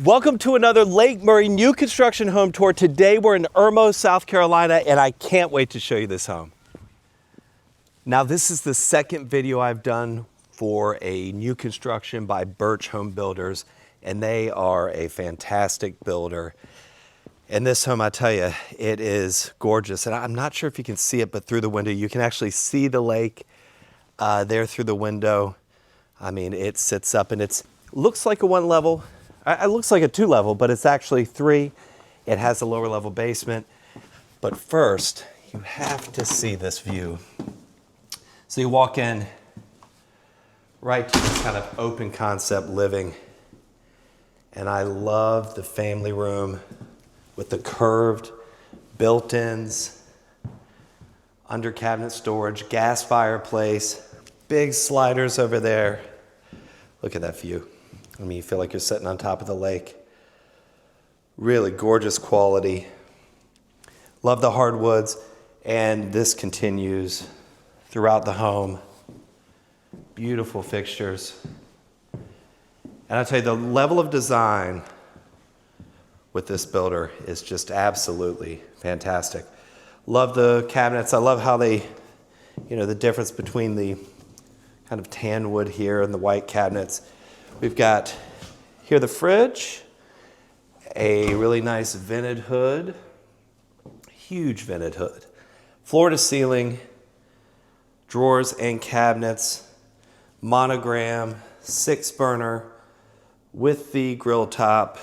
Welcome to another Lake Murray new construction home tour. Today we're in Irmo, South Carolina, and I can't wait to show you this home. Now this is the second video I've done for a new construction by Birch Home Builders, and they are a fantastic builder. And this home, I tell you, it is gorgeous. And I'm not sure if you can see it, but through the window, you can actually see the lake there through the window. I mean, it sits up and it looks like a one level. It looks like a two level, but it's actually three. It has a lower level basement. But first, you have to see this view. So you walk in right to this kind of open concept living. And I love the family room with the curved built-ins, under cabinet storage, gas fireplace, big sliders over there. Look at that view. I mean, you feel like you're sitting on top of the lake. Really gorgeous quality. Love the hardwoods, and this continues throughout the home. Beautiful fixtures. And I'll tell you, the level of design with this builder is just absolutely fantastic. Love the cabinets. I love how they, the difference between the kind of tan wood here and the white cabinets. We've got here the fridge, a really nice vented hood, huge vented hood, floor to ceiling, drawers and cabinets, monogram, 6-burner with the grill top.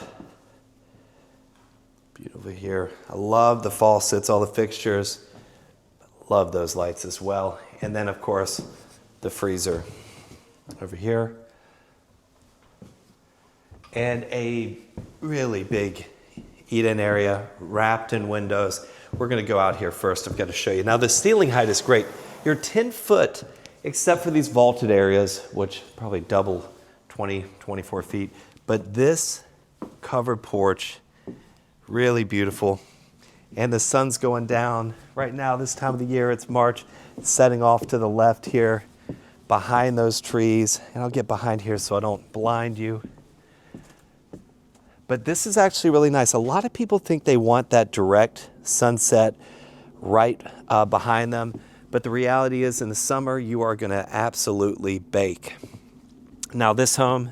Beautiful here. I love the faucets, all the fixtures. Love those lights as well. And then, of course, the freezer over here. And a really big eat-in area wrapped in windows. We're going to go out here first. I've got to show you. Now, the ceiling height is great. You're 10 foot, except for these vaulted areas, which probably double 20, 24 feet. But this covered porch, really beautiful. And the sun's going down. Right now, this time of the year, it's March. It's setting off to the left here behind those trees. And I'll get behind here so I don't blind you. But this is actually really nice. A lot of people think they want that direct sunset right behind them. But the reality is, in the summer, you are going to absolutely bake. Now, this home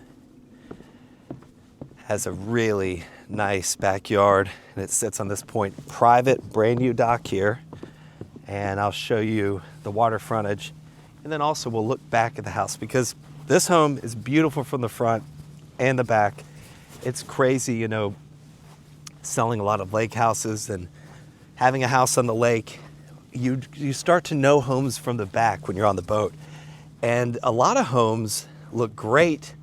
has a really nice backyard, and it sits on this private, brand new dock here. And I'll show you the water frontage. And then also we'll look back at the house, because this home is beautiful from the front and the back. It's crazy, selling a lot of lake houses and having a house on the lake. You start to know homes from the back when you're on the boat. And a lot of homes look great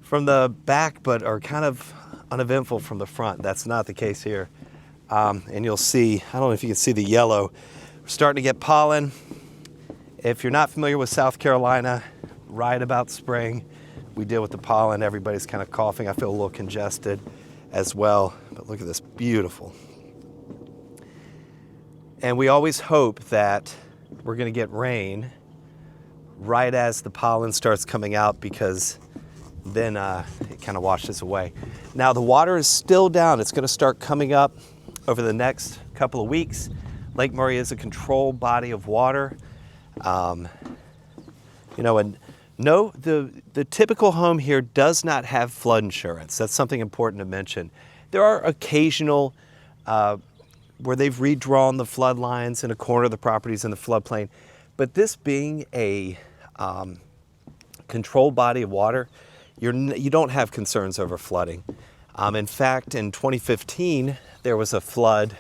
from the back, but are kind of uneventful from the front. That's not the case here. And you'll see, I don't know if you can see the yellow. We're starting to get pollen. If you're not familiar with South Carolina, right about spring, we deal with the pollen. Everybody's kind of coughing. I feel a little congested as well. But look at this, beautiful. And we always hope that we're going to get rain right as the pollen starts coming out, because then it kind of washes away. Now the water is still down. It's going to start coming up over the next couple of weeks. Lake Murray is a controlled body of water. And no, the typical home here does not have flood insurance. That's something important to mention. There are occasional where they've redrawn the flood lines in a corner of the properties in the floodplain. But this being a controlled body of water, you don't have concerns over flooding. In fact, in 2015, there was a flood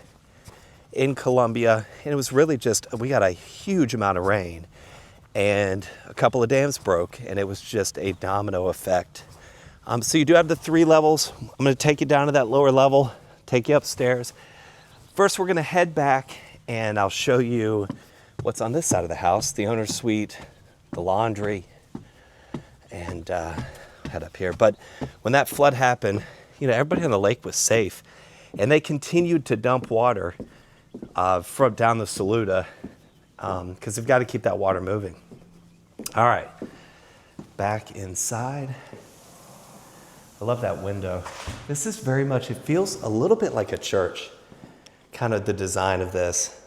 in Columbia, and it was really we got a huge amount of rain, and a couple of dams broke, and it was just a domino effect. So you do have the 3 levels. I'm going to take you down to that lower level, take you upstairs. First, we're going to head back, and I'll show you what's on this side of the house, the owner's suite, the laundry, and head up here. But when that flood happened, everybody on the lake was safe, and they continued to dump water from down the Saluda, because they've got to keep that water moving. All right, back inside. I love that window. This is very much, it feels a little bit like a church, kind of the design of this.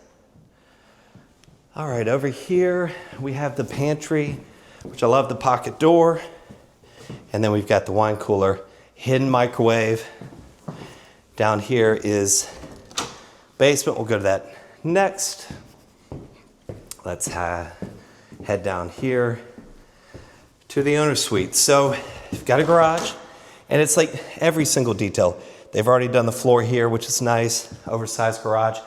All right, over here we have the pantry, which I love the pocket door. And then we've got the wine cooler, hidden microwave. Down here is basement. We'll go to that next. Let's head down here to the owner's suite. So you've got a garage, and it's like every single detail. They've already done the floor here, which is nice, oversized garage.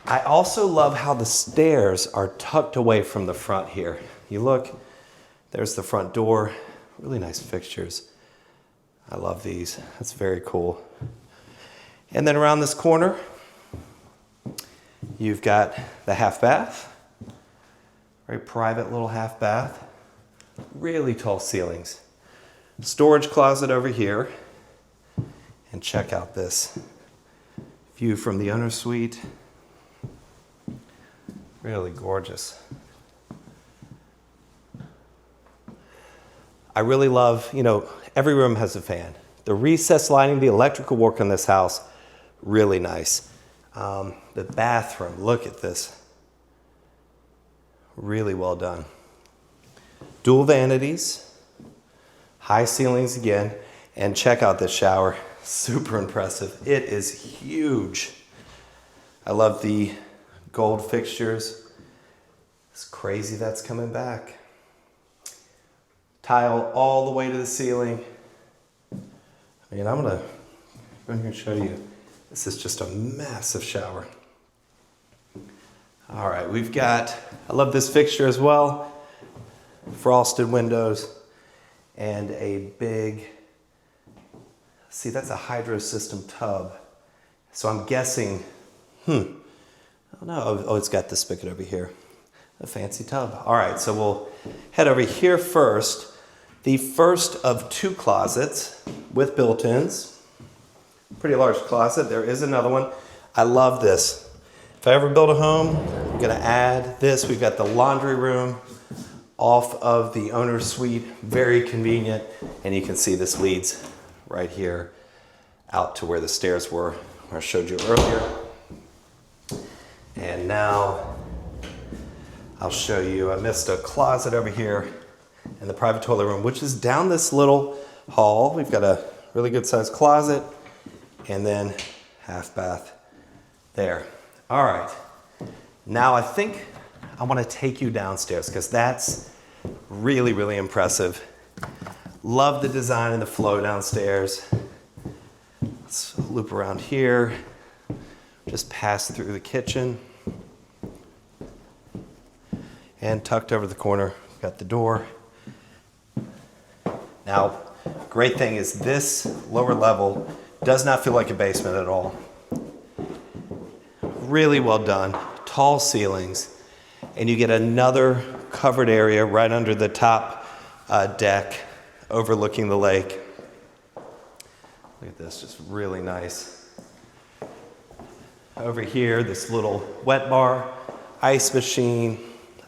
I also love how the stairs are tucked away from the front here. You look, there's the front door, really nice fixtures. I love these, that's very cool. And then around this corner, you've got the half bath, very private little half bath, really tall ceilings. Storage closet over here, and check out this view from the owner's suite. Really gorgeous. I really love, every room has a fan. The recessed lighting, the electrical work on this house, really nice. The bathroom, look at this. Really well done. Dual vanities, high ceilings again, and check out this shower. Super impressive. It is huge. I love the gold fixtures. It's crazy that's coming back. Tile all the way to the ceiling. I mean, I'm gonna go here and show you. This is just a massive shower. All right, I love this fixture as well. Frosted windows and a big, see, that's a hydro system tub. So I'm guessing, I don't know. Oh, it's got the spigot over here. A fancy tub. All right, so we'll head over here first. The first of two closets with built-ins. Pretty large closet. There is another one. I love this. If I ever build a home, I'm gonna add this. We've got the laundry room off of the owner's suite. Very convenient. And you can see this leads right here out to where the stairs were, where I showed you earlier. And now I'll show you, I missed a closet over here in the private toilet room, which is down this little hall. We've got a really good sized closet and then half bath there. All right, now I think I want to take you downstairs because that's really, really impressive. Love the design and the flow downstairs. Let's loop around here, just pass through the kitchen. And tucked over the corner, got the door. Now, great thing is this lower level does not feel like a basement at all. Really well done, tall ceilings, and you get another covered area right under the top deck overlooking the lake. Look at this, just really nice. Over here, this little wet bar, ice machine.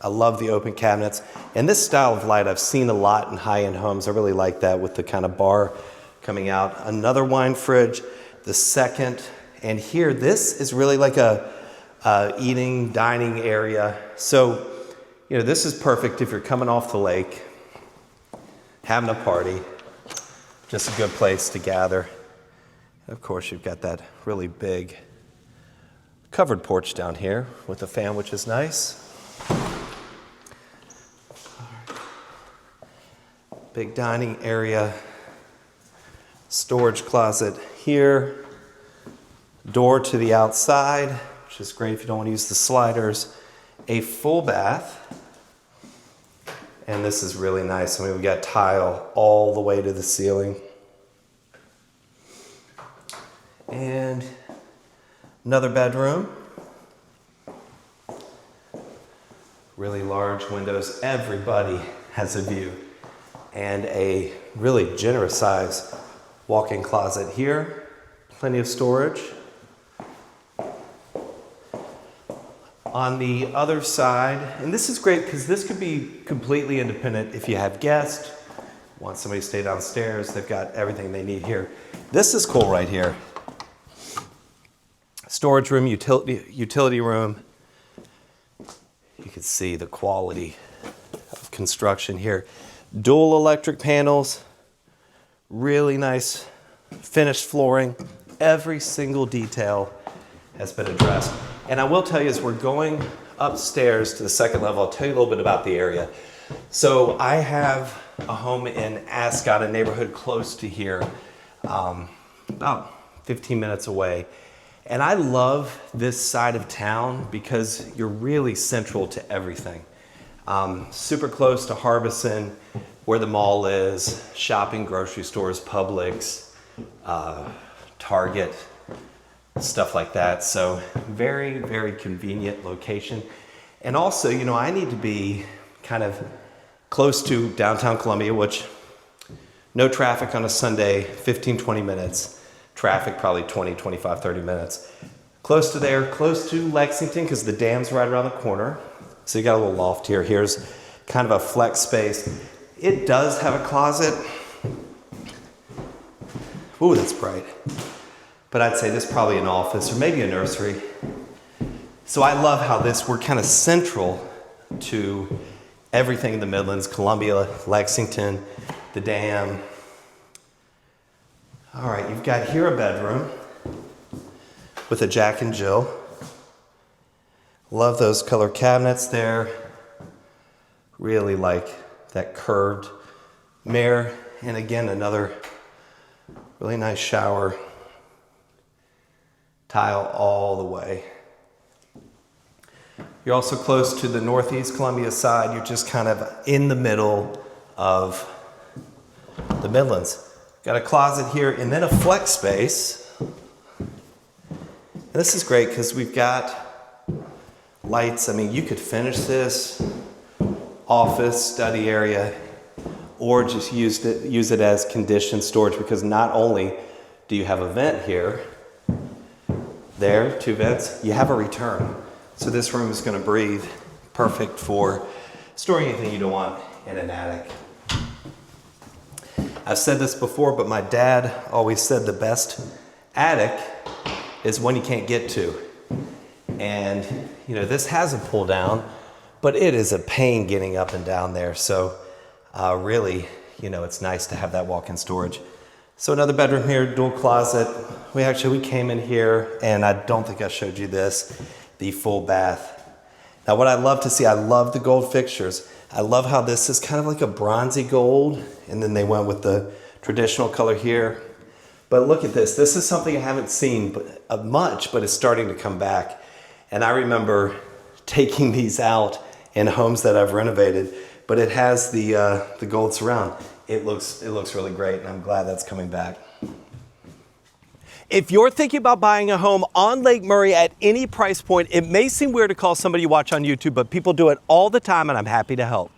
I love the open cabinets. And this style of light I've seen a lot in high-end homes. I really like that with the kind of bar coming out. Another wine fridge, the second. And here, this is really like a eating, dining area. So, this is perfect if you're coming off the lake, having a party, just a good place to gather. And of course, you've got that really big covered porch down here with a fan, which is nice. Big dining area, storage closet here, door to the outside, which is great if you don't want to use the sliders, a full bath, and this is really nice. I mean, we've got tile all the way to the ceiling. And another bedroom. Really large windows. Everybody has a view. And a really generous size walk-in closet here. Plenty of storage. On the other side, and this is great because this could be completely independent if you have guests, Want somebody to stay downstairs, they've got everything they need here. This is cool right here. Storage room, utility room. You can see the quality of construction here. Dual electric panels, really nice finished flooring. Every single detail has been addressed. And I will tell you, as we're going upstairs to the second level, I'll tell you a little bit about the area. So I have a home in Ascot, a neighborhood close to here, about 15 minutes away. And I love this side of town because you're really central to everything. Super close to Harbison, where the mall is, shopping, grocery stores, Publix, Target, stuff like that. So very, very convenient location. And also, you know, I need to be kind of close to downtown Columbia, which no traffic on a Sunday, 15, 20 minutes. Traffic probably 20, 25, 30 minutes. Close to there, close to Lexington because the dam's right around the corner. So you got a little loft here. Here's kind of a flex space. It does have a closet. Ooh, that's bright. But I'd say this is probably an office or maybe a nursery. So I love how we're kind of central to everything in the Midlands, Columbia, Lexington, the dam. All right, you've got here a bedroom with a Jack and Jill. Love those color cabinets there. Really like that curved mirror. And again, another really nice shower. Tile all the way. You're also close to the Northeast Columbia side. You're just kind of in the middle of the Midlands. Got a closet here and then a flex space. And this is great because we've got lights. I mean, you could finish this office, study area, or just use it as conditioned storage, because not only do you have a vent here, there, 2 vents, you have a return. So this room is going to breathe, perfect for storing anything you don't want in an attic. I've said this before, but my dad always said the best attic is one you can't get to. And, you know, this has a pull down, but it is a pain getting up and down there. So really, you know, it's nice to have that walk-in storage. So another bedroom here, dual closet. We came in here, and I don't think I showed you this, the full bath. Now what I love to see, I love the gold fixtures. I love how this is kind of like a bronzy gold, and then they went with the traditional color here. But look at this. This is something I haven't seen much, but it's starting to come back. And I remember taking these out in homes that I've renovated, but it has the gold surround. It looks really great, and I'm glad that's coming back. If you're thinking about buying a home on Lake Murray at any price point, it may seem weird to call somebody you watch on YouTube, but people do it all the time, and I'm happy to help.